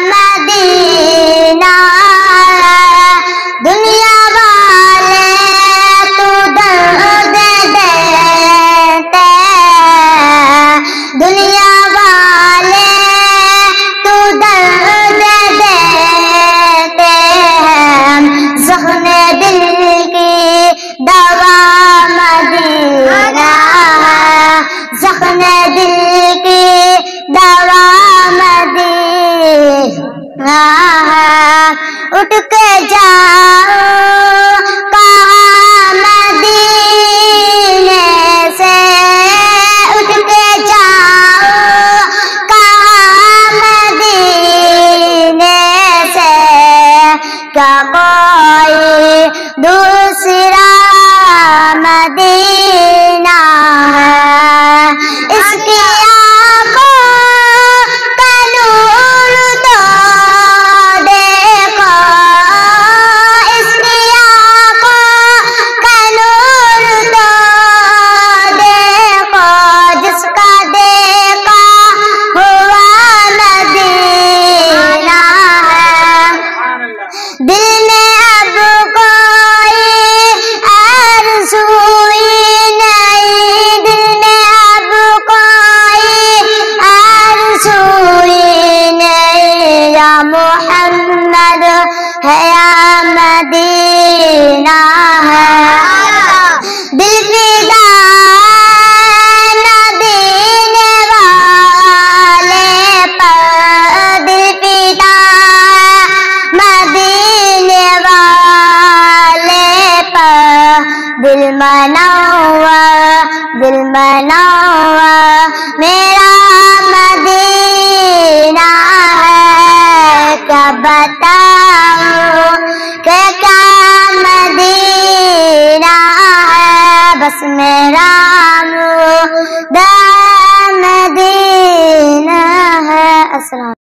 مدینہ دنیا والے تو درد دیتے، دنیا والے تو درد دیتے ہیں، زخم دل کی دوا مدینہ ہے، زخم دل کی دوا مدینہ ہے۔ اٹھ کے جاؤ کہاں مدینے سے، اٹھ کے جاؤ کہاں مدینے سے، کیا کوئی دوسرا مدینہ ہے؟ اس کی آنکھوں کا نور تو دیکھو، اس کی آنکھوں کا نور تو دیکھو، جس کا دیکھا ہوا مدینہ ہے۔ دل میں اب کوئی آرزوئی نہیں، دل میں اب کوئی آرزوئی نہیں، یا محمد ہے یا مدینہ ہے۔ دل فدا نہ دینے والے پر، دل فدا مدینے والے پر، دل منور میرا مدینہ ہے۔ کیا بتاؤں کہ کیا مدینہ ہے، بس میرا